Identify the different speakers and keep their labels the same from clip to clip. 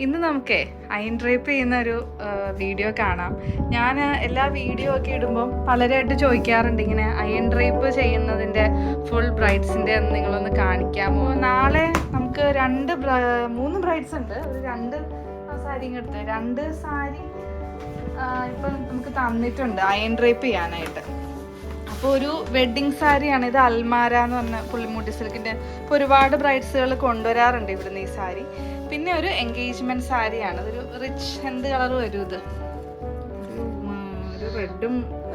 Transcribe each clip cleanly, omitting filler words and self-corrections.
Speaker 1: ഇന്ന് നമുക്കേ അയൺ ഡ്രൈപ്പ് ചെയ്യുന്ന ഒരു വീഡിയോ കാണാം. ഞാൻ എല്ലാ വീഡിയോ ഒക്കെ ഇടുമ്പം പലരായിട്ട് ചോദിക്കാറുണ്ട് ഇങ്ങനെ അയൺ ഡ്രൈപ്പ് ചെയ്യുന്നതിൻ്റെ ഫുൾ ബ്രൈഡ്സിൻ്റെ നിങ്ങളൊന്ന് കാണിക്കാമോ. നാളെ നമുക്ക് മൂന്ന് ബ്രൈഡ്സ് ഉണ്ട്. ഒരു സാരി ഇങ്ങെടുത്ത് 2 സാരി ഇപ്പം നമുക്ക് തന്നിട്ടുണ്ട് അയൺ ഡ്രൈപ്പ് ചെയ്യാനായിട്ട്. അപ്പോൾ ഒരു വെഡ്ഡിങ് സാരിയാണ് ഇത്. അൽമാര എന്ന് പറഞ്ഞ പുള്ളിമുട്ടി സിൽക്കിൻ്റെ. ഇപ്പോൾ ഒരുപാട് ബ്രൈഡ്സുകൾ കൊണ്ടുവരാറുണ്ട് ഇവിടുന്ന് ഈ സാരി. പിന്നെ ഒരു എൻഗേജ്മെന്റ് സാരിയാണ്. ഇതൊരു റിച്ച് എന്ത് കളർ വരും ഇത്?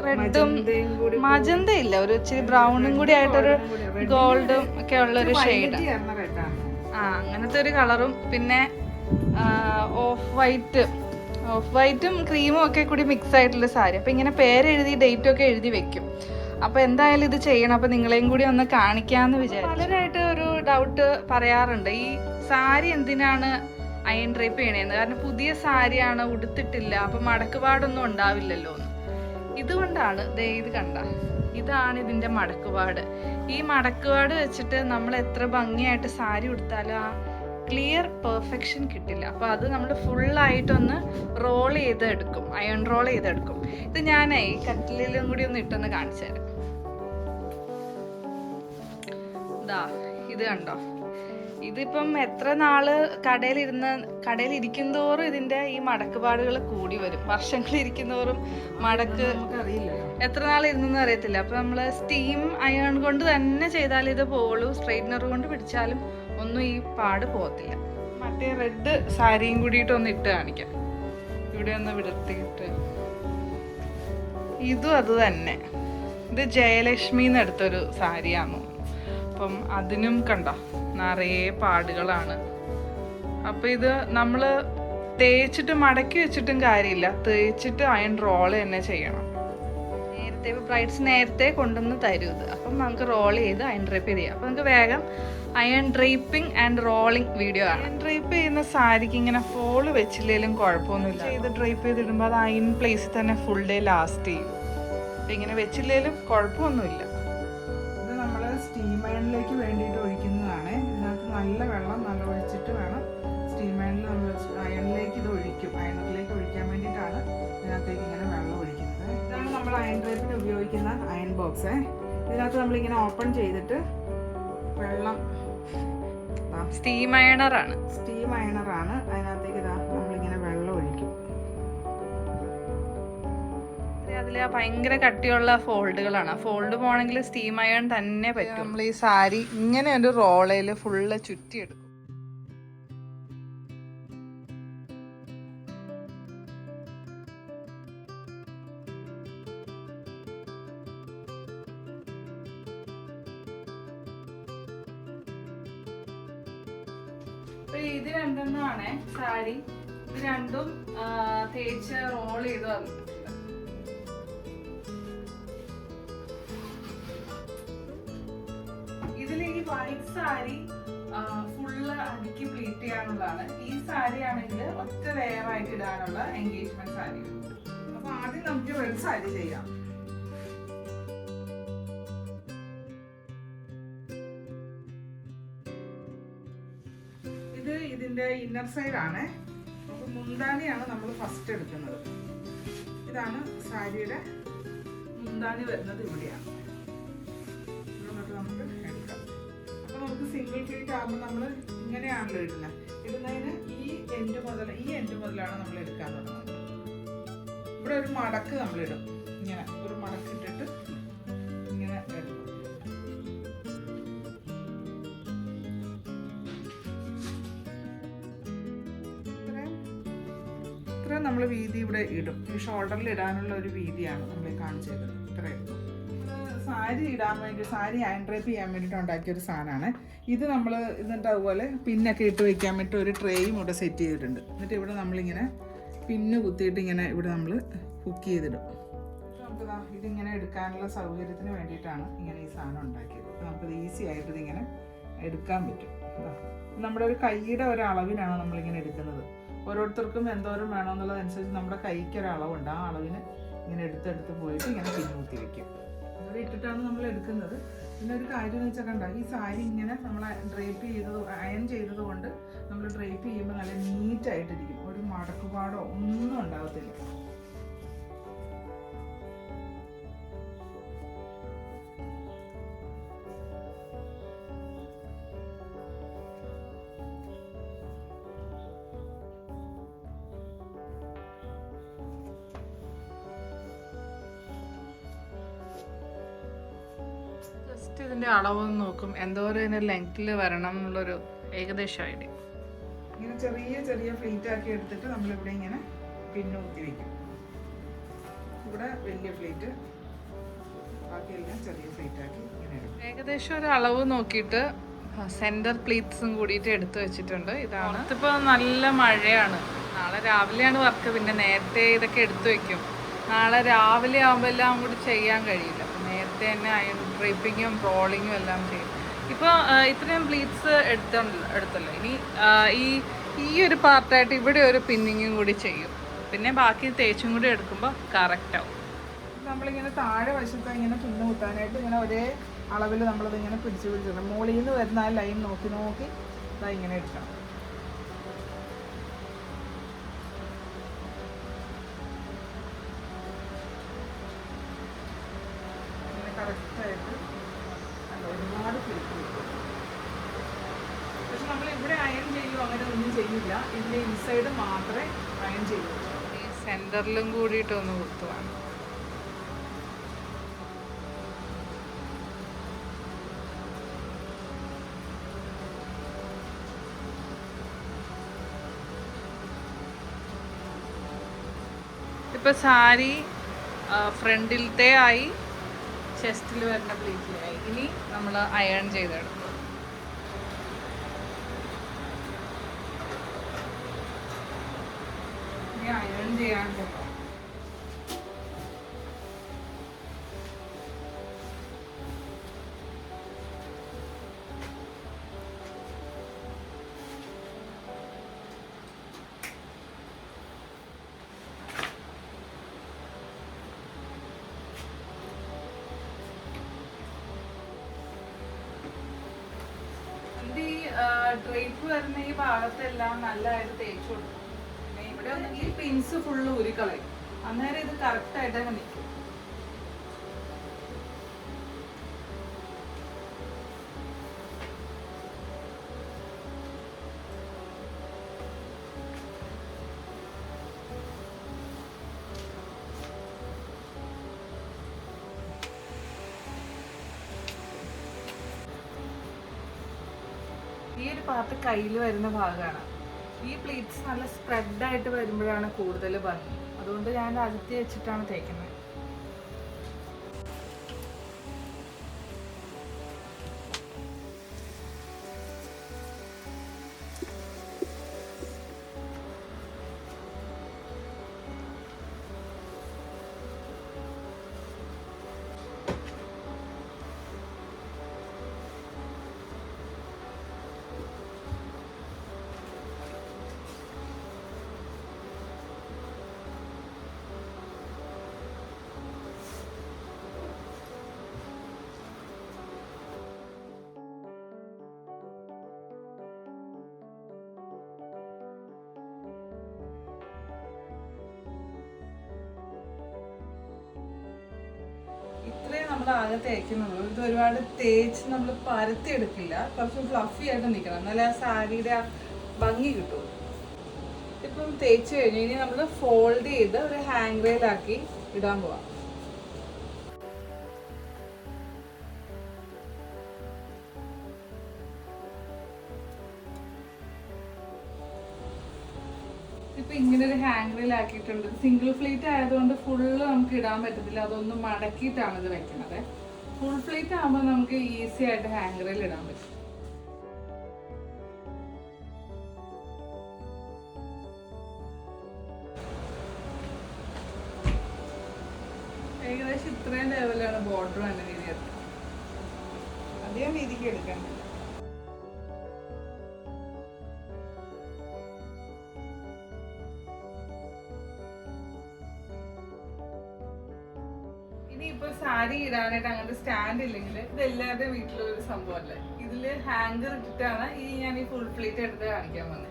Speaker 1: റെഡും മജന്ത ഇല്ല, ഒരു ഇച്ചിരി ബ്രൗണും കൂടി ആയിട്ടൊരു ഗോൾഡും ഒക്കെ ഉള്ളൊരു ഷെയ്ഡ്. അങ്ങനത്തെ ഒരു കളറും പിന്നെ ഓഫ് വൈറ്റും ക്രീമും ഒക്കെ കൂടി മിക്സ് ആയിട്ടുള്ള സാരി. അപ്പം ഇങ്ങനെ പേരെഴുതി ഡേറ്റും ഒക്കെ എഴുതി വെക്കും. അപ്പോൾ എന്തായാലും ഇത് ചെയ്യണം. അപ്പോൾ നിങ്ങളെയും കൂടി ഒന്ന് കാണിക്കാമെന്ന് വിചാരിച്ചു. പലരായിട്ട് ഒരു ഡൗട്ട് പറയാറുണ്ട്, ഈ സാരി എന്തിനാണ് അയൺ ഡ്രൈപ്പ് ചെയ്യണേന്ന്. കാരണം പുതിയ സാരിയാണ്, ഉടുത്തിട്ടില്ല, അപ്പം മടക്കുപാടൊന്നും ഉണ്ടാവില്ലല്ലോ എന്ന്. ഇതുകൊണ്ടാണ് ഇത് കണ്ട, ഇതാണ് ഇതിൻ്റെ മടക്കുപാട്. ഈ മടക്കുപാട് വെച്ചിട്ട് നമ്മൾ എത്ര ഭംഗിയായിട്ട് സാരി ഉടുത്താലും ആ ക്ലിയർ പെർഫെക്ഷൻ കിട്ടില്ല. അപ്പോൾ അത് നമ്മൾ ഫുള്ളായിട്ടൊന്ന് റോൾ ചെയ്തെടുക്കും, അയൺ റോൾ ചെയ്തെടുക്കും. ഇത് ഞാൻ ഈ കട്ടിലും കൂടി ഒന്ന് ഇട്ടൊന്ന് കാണിച്ചു തരാം. ഇത് കണ്ടോ, ഇതിപ്പം എത്ര നാള് കടയിൽ തോറും ഇതിന്റെ ഈ മടക്കുപാടുകൾ കൂടി വരും. വർഷങ്ങൾ ഇരിക്കുന്നതോറും മടക്ക് എത്ര നാൾ ഇരുന്നെന്ന് അറിയത്തില്ല. അപ്പൊ നമ്മള് സ്റ്റീം അയൺ കൊണ്ട് തന്നെ ചെയ്താൽ ഇത് പോളൂ. സ്ട്രെയിറ്റ്നർ കൊണ്ട് പിടിച്ചാലും ഒന്നും ഈ പാട് പോകത്തില്ല. മറ്റേ റെഡ് സാരിയും കൂടിയിട്ട് ഒന്ന് ഇട്ട് കാണിക്കാം. ഇവിടെ ഒന്ന് വിടർത്തിയിട്ട് ഇതും അത് തന്നെ. ഇത് ജയലക്ഷ്മിന്ന് എടുത്തൊരു സാരിയാണോ. അപ്പം അതിനും കണ്ടോ നിറയെ പാടുകളാണ്. അപ്പം ഇത് നമ്മൾ തേച്ചിട്ട് മടക്കി വെച്ചിട്ടും കാര്യമില്ല, തേച്ചിട്ട് അയൺ റോള് തന്നെ ചെയ്യണം. നേരത്തെ ബ്രൈഡ്സ് നേരത്തെ കൊണ്ടുവന്ന് തരും ഇത്. അപ്പം നമുക്ക് റോൾ ചെയ്ത് അയൺ ഡ്രൈപ്പ് ചെയ്യാം. അപ്പം നമുക്ക് വേഗം iron draping and rolling video ആണ്. അയൺ ഡ്രൈപ്പ് ചെയ്യുന്ന സാരിക്ക് ഇങ്ങനെ ഫോള് വെച്ചില്ലെങ്കിലും കുഴപ്പമൊന്നുമില്ല. ഇത് ഡ്രൈപ്പ് ചെയ്തിടുമ്പോൾ അത് അയൺ പ്ലേസിൽ തന്നെ ഫുൾ ഡേ ലാസ്റ്റ് ചെയ്യും. അപ്പം ഇങ്ങനെ വെച്ചില്ലെങ്കിലും കുഴപ്പമൊന്നുമില്ല.
Speaker 2: സ്റ്റീം അയണിലേക്ക് വേണ്ടിയിട്ട് ഒഴിക്കുന്നതാണ്. ഇതിനകത്ത് നല്ല വെള്ളം ഒഴിച്ചിട്ട് വേണം സ്റ്റീം അയണിൽ നമ്മൾ അയണിലേക്ക് ഇത് ഒഴിക്കും. അയണിലേക്ക് ഒഴിക്കാൻ വേണ്ടിയിട്ടാണ് ഇതിനകത്തേക്ക് ഇങ്ങനെ വെള്ളം ഒഴിക്കുന്നത്. ഇതാണ് നമ്മൾ അയൺ ഡ്രൈപ്പിന് ഉപയോഗിക്കുന്ന അയൺ ബോക്സ്. ഇതിനകത്ത് നമ്മളിങ്ങനെ ഓപ്പൺ ചെയ്തിട്ട് വെള്ളം
Speaker 1: സ്റ്റീം അയണറാണ്.
Speaker 2: അതിനകത്തേക്ക് നമ്മളിങ്ങനെ വെള്ളം ഒഴിക്കും.
Speaker 1: അതിൽ ഭയങ്കര കട്ടിയുള്ള ഫോൾഡുകളാണ്. ഫോൾഡ് പോകണമെങ്കിൽ സ്റ്റീം അയൺ തന്നെ പറ്റും. നമ്മൾ ഈ സാരി ഇങ്ങനെ ഒരു റോളയിൽ ഫുള്ള് ചുറ്റിയെടുക്കും. ഇത് രണ്ടെണ്ണമാണ് സാരി. ഇത് രണ്ടും തേച്ച് റോൾ ചെയ്ത് വന്നു. വൈറ്റ് സാരി ഫുള്ള് അടുക്കി പ്ലീറ്റ് ചെയ്യാനുള്ളതാണ്. ഈ സാരി ആണെങ്കിൽ ഒറ്റ ലെയർ ആയിട്ട് ഇടാനുള്ള എൻഗേജ്മെന്റ് സാരി.
Speaker 2: അപ്പൊ ആദ്യം നമുക്ക് റെഡ് സാരി ചെയ്യാം. ഇത് ഇതിന്റെ ഇന്നർ സൈഡ് ആണ്. അപ്പൊ മുന്താണിയാണ് നമ്മൾ ഫസ്റ്റ് എടുക്കുന്നത്. ഇതാണ് സാരിയുടെ മുന്താണി വരുന്നത്, ഇവിടെയാണ്. നമുക്ക് എടുക്കാം. അപ്പൊ നമുക്ക് സിംഗിൾ പ്ലീറ്റ് ആകുമ്പോൾ നമ്മൾ ഇങ്ങനെയാണല്ലോ ഇടുന്നത്. ഇടുന്നതിന് ഈ എൻഡ് മുതലാണ് നമ്മൾ എടുക്കാൻ തുടങ്ങുന്നത്. ഇവിടെ ഒരു മടക്ക് നമ്മളിടും. ഇങ്ങനെ ഒരു മടക്ക് ഇട്ടിട്ട് ഇങ്ങനെ എടുക്കും. ഇത്ര നമ്മൾ വീതി ഇവിടെ ഇടും. ഈ ഷോൾഡറിൽ ഇടാനുള്ള ഒരു വീതിയാണ് നമ്മൾ കാണിച്ചത്. ഇത്രയും സാരി ഇടാൻ വേണ്ടി, സാരി അയൺ ഡ്രൈപ്പ് ചെയ്യാൻ വേണ്ടിയിട്ട് ഉണ്ടാക്കിയൊരു സാധനമാണ് ഇത്. നമ്മൾ എന്നിട്ട് അതുപോലെ പിന്നൊക്കെ ഇട്ട് വയ്ക്കാൻ വേണ്ടി ഒരു ട്രേയും ഇവിടെ സെറ്റ് ചെയ്തിട്ടുണ്ട്. എന്നിട്ട് ഇവിടെ നമ്മളിങ്ങനെ പിന്ന് കുത്തിയിട്ട് ഇങ്ങനെ ഇവിടെ നമ്മൾ കുക്ക് ചെയ്തിടും. നമുക്ക് ഇതിങ്ങനെ എടുക്കാനുള്ള സൗകര്യത്തിന് വേണ്ടിയിട്ടാണ് ഇങ്ങനെ ഈ സാധനം ഉണ്ടാക്കിയത്. നമുക്കത് ഈസി ആയിട്ട് ഇതിങ്ങനെ എടുക്കാൻ പറ്റും. നമ്മുടെ ഒരു കൈയുടെ ഒരളവിനാണ് നമ്മളിങ്ങനെ എടുക്കുന്നത്. ഓരോരുത്തർക്കും എന്തോരം വേണമെന്നുള്ളതനുസരിച്ച് നമ്മുടെ കൈക്ക് ഒരളവുണ്ട്. ആ അളവിന് ഇങ്ങനെ എടുത്തെടുത്ത് പോയിട്ട് ഇങ്ങനെ പിന്ന് കുത്തി വയ്ക്കും. അത് ഇട്ടിട്ടാണ് നമ്മൾ എടുക്കുന്നത്. പിന്നെ ഒരു കാര്യം എന്ന് വെച്ചാൽ കണ്ടോ, ഈ സാരി ഇങ്ങനെ നമ്മൾ ഡ്രേപ്പ് ചെയ്തത് അയൺ ചെയ്തത് കൊണ്ട് നമ്മൾ ഡ്രേപ്പ് ചെയ്യുമ്പോൾ നല്ല നീറ്റായിട്ടിരിക്കും, ഒരു മടക്കുപാടോ ഒന്നും ഉണ്ടാകത്തില്ല.
Speaker 1: ജസ്റ്റ് ഇതിന്റെ അളവൊന്ന് നോക്കും, എന്തോരം ഇതിന്റെ ലെങ്ത്തിൽ വരണം എന്നുള്ളൊരു ഏകദേശം ഐഡിയ.
Speaker 2: ഇങ്ങനെ ചെറിയ ചെറിയ ഫ്ലീറ്റ് ആക്കി എടുത്തിട്ട് നമ്മളിവിടെ ഇങ്ങനെ പിന്നൂത്തി വെക്കും. ഇവിടെ വലിയ ഫ്ലീറ്റ്, ബാക്കിയെല്ലാം ചെറിയ ഫ്ലീറ്റ് ആക്കി ഇങ്ങനെ ഇടും.
Speaker 1: ഏകദേശം ഒരു അളവ് നോക്കിയിട്ട് സെന്റർ പ്ലീറ്റ്സും കൂടിയിട്ട് എടുത്തു വെച്ചിട്ടുണ്ട്. ഇതാണ് ഇപ്പോൾ നല്ല മഴയാണ്, നാളെ രാവിലെയാണ് വർക്ക്, പിന്നെ നേരത്തെ ഇതൊക്കെ എടുത്തു വെക്കും. നാളെ രാവിലെ ആകുമ്പോൾ എല്ലാം കൂടി ചെയ്യാൻ കഴിയില്ല, നേരത്തെ തന്നെ അയൺ ഡ്രൈപ്പിങ്ങും റോളിങ്ങും എല്ലാം ചെയ്യും. ഇപ്പോൾ ഇത്രയും പ്ലീറ്റ്സ് എടുത്തല്ലോ, ഇനി ഈ ഒരു പാർട്ടായിട്ട് ഇവിടെ ഒരു പിന്നിങ്ങും കൂടി ചെയ്യും, പിന്നെ ബാക്കി തേച്ചും കൂടി എടുക്കുമ്പോൾ കറക്റ്റ് ആവും.
Speaker 2: നമ്മളിങ്ങനെ താഴെ വശത്ത് ഇങ്ങനെ തുന്നു കുത്താനായിട്ട് ഇങ്ങനെ ഒരേ അളവിൽ നമ്മളത് ഇങ്ങനെ പിടിച്ച് പിടിച്ചിടണം. മുകളിൽ നിന്ന് വരുന്ന ആ ലൈൻ നോക്കി നോക്കി ഇതാ ഇങ്ങനെ എടുക്കണം. ഇങ്ങനെ കറക്റ്റായിട്ട് ഒരുപാട് പിടിക്കും. പക്ഷെ നമ്മൾ ഇവിടെ അയൺ ചെയ്യുമോ അങ്ങനെ ഒന്നും ചെയ്യില്ല, ഇതിൻ്റെ ഇൻസൈഡ് മാത്രമേ അയൺ ചെയ്യുള്ളൂ.
Speaker 1: ഈ സെൻറ്ററിലും കൂടിയിട്ട് ഒന്ന് കുത്തുവാണ്. ഇപ്പോൾ സാരി ഫ്രണ്ടിലത്തെ ആയി, ചെസ്റ്റിൽ വരുന്ന പ്ലീറ്റിലായി. ഇനി നമ്മൾ അയൺ ചെയ്തെടുക്കും. ഇനി അയൺ ചെയ്യാൻ പറ്റും. ഡ്രേപ്പ് വരുന്ന ഈ ഭാഗത്തെല്ലാം നല്ലതായിട്ട് തേച്ച് കൊടുക്കും. പിന്നെ ഇവിടെ ഒന്നെങ്കിൽ പിൻസ് ഫുള്ള് ഊരിക്കളയും, അന്നേരം ഇത് കറക്റ്റായിട്ട് തന്നെ നിൽക്കും. ഈ ഒരു പാർട്ട് കയ്യിൽ വരുന്ന ഭാഗമാണ്. ഈ പ്ലീറ്റ്സ് നല്ല സ്പ്രെഡായിട്ട് വരുമ്പോഴാണ് കൂടുതൽ ഭംഗി, അതുകൊണ്ട് ഞാൻ അകത്തി വെച്ചിട്ടാണ് തേക്കുന്നത്. ഇത്രയും നമ്മൾ ആകെ തേക്കുന്നുള്ളൂ. ഇത് ഒരുപാട് തേച്ച് നമ്മൾ പരത്തി എടുക്കില്ല, കുറച്ച് ഫ്ലഫി ആയിട്ട് നിൽക്കണം, എന്നാലേ ആ സാരിയുടെ ആ ഭംഗി കിട്ടും. ഇപ്പം തേച്ച് കഴിഞ്ഞ് ഇനി നമ്മൾ ഫോൾഡ് ചെയ്ത് ഒരു ഹാങ് റെയിലാക്കി ഇടാൻ പോവാം. ഇപ്പൊ ഇങ്ങനെ ഒരു ഹാങ് റെയിൽ ആക്കിയിട്ടുണ്ട്. സിംഗിൾ ഫ്ലീറ്റ് ആയതുകൊണ്ട് ഫുള്ള് നമുക്ക് ഇടാൻ പറ്റത്തില്ല, അതൊന്ന് മടക്കിയിട്ടാണ് ഇത് വെക്കുന്നത്. ഫുൾ ഫ്ലീറ്റ് ആകുമ്പോൾ നമുക്ക് ഈസി ആയിട്ട് ഹാങ് റെയിൽ ഇടാൻ പറ്റും. ഏകദേശം ഇത്രയും ലെവലാണ് ബോർഡർ തന്നെ വീതി എടുക്കുന്നത്, അധികം വീതിക്ക് എടുക്കണ്ട. ഇനി ഇപ്പൊ സാരി ഇടാനായിട്ട് അങ്ങനത്തെ സ്റ്റാൻഡ് ഇല്ലെങ്കിൽ ഇത് എല്ലാവരുടെ വീട്ടിലൊരു സംഭവമല്ലേ. ഇതില് ഹാങ്കർ ഇട്ടിട്ടാണ് ഞാൻ ഈ ഫുൾ പ്ലേറ്റ് എടുത്ത് കാണിക്കാൻ വന്നത്.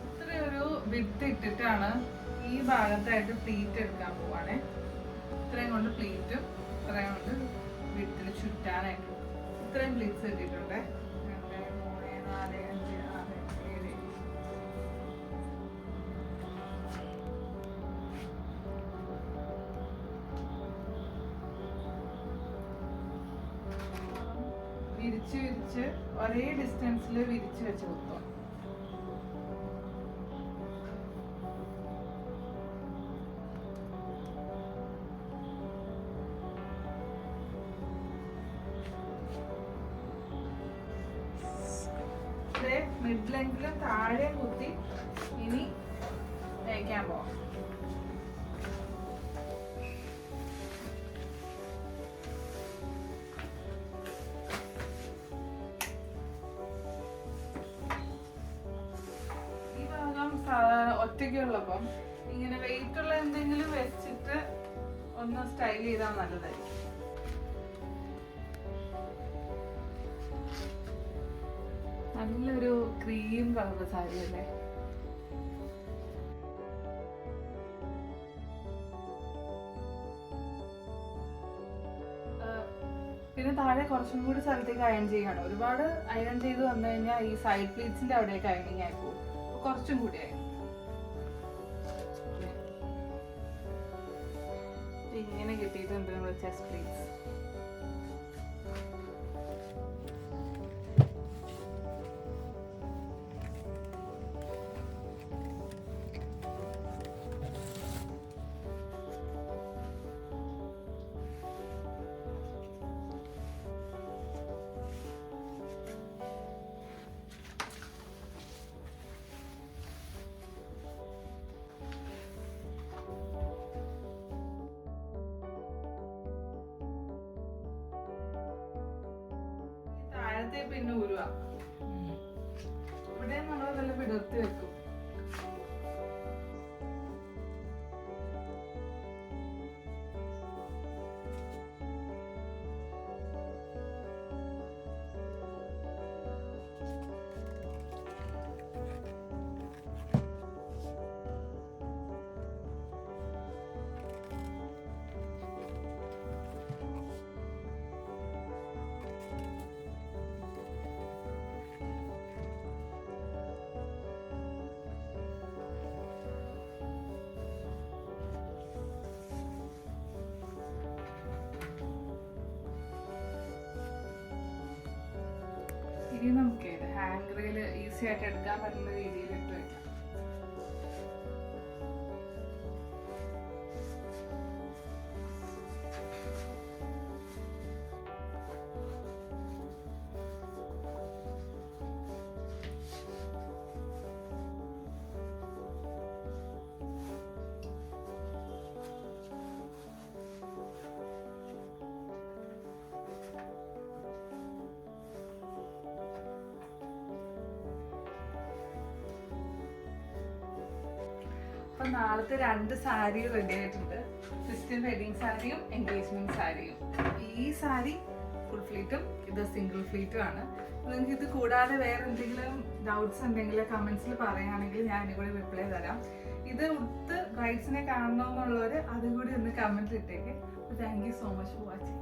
Speaker 1: ഇത്രയൊരു വിട്ട് ഇട്ടിട്ടാണ് ഈ ഭാഗത്തായിട്ട് പ്ലീറ്റ് എടുക്കാൻ പോവാണേ. ഇത്രയും കൊണ്ട് പ്ലീറ്റും ഇത്രയും കൊണ്ട് വിട്ടിൽ ചുറ്റാനായിട്ട് ഇത്രയും പ്ലീറ്റ്സ് ഇട്ടിട്ടുണ്ട്. 2, 3, 4, 5, 6, 7. വിരിച്ച് വിരിച്ച് ഒരേ ഡിസ്റ്റൻസിൽ വിരിച്ച് വെച്ച് കൊടുക്കും. മിഡ് ലെങ്തിലും താഴെ കുത്തി ഇനി തേക്കാൻ പോവാം. ഒറ്റയ്ക്കുള്ളപ്പം ഇങ്ങനെ വെയിറ്റ് ഉള്ള എന്തെങ്കിലും വെച്ചിട്ട് ഒന്ന് സ്റ്റൈൽ ചെയ്താൽ നല്ലതായിരിക്കും. നല്ലൊരു ക്രീം കളർ സാരി അല്ലേ. പിന്നെ താഴെ കുറച്ചും കൂടി സ്ഥലത്തേക്ക് അയൺ ചെയ്യണം. ഒരുപാട് അയൺ ചെയ്ത് വന്നു കഴിഞ്ഞാൽ ഈ സൈഡ് പ്ലീറ്റ്സിന്റെ അവിടേക്ക് അയണിങ് ആയി പോകും. കുറച്ചും കൂടി ആയി ഇങ്ങനെ കിട്ടിയിട്ടുണ്ട് നമ്മുടെ ചെസ്റ്റ് പ്ലീറ്റ്സ്. പിന്നെ ഊരുക. ഇവിടെ നമ്മൾ നല്ല വിടർത്തി വെക്കും. ഇനി നമുക്ക് ഹാങ്കറിൽ ഈസി ആയിട്ട് എടുക്കാൻ പറ്റുന്ന രീതിയിൽ ഇട്ട് വെക്കാം. അപ്പൊ നാളത്തെ 2 സാരി റെഡി ആയിട്ടുണ്ട്. ക്രിസ്ത്യൻ വെഡിങ് സാരിയും എൻഗേജ്മെന്റ് സാരിയും. ഈ സാരി ഫുൾ ഫ്ലീറ്റും ഇത് സിംഗിൾ ഫ്ലീറ്റും ആണ്. നിങ്ങൾക്ക് ഇത് കൂടാതെ വേറെ എന്തെങ്കിലും ഡൗട്ട്സ് ഉണ്ടെങ്കിൽ കമന്റ്സിൽ പറയുകയാണെങ്കിൽ ഞാൻ ഇതിന് കൂടി റിപ്ലൈ തരാം. ഇത് ഉടുത്ത് ബ്രൈഡ്സിനെ കാണണമെന്നുള്ളവർ അതുകൂടി ഒന്ന് കമന്റ് ഇട്ടേക്ക്. Thank you so much for watching.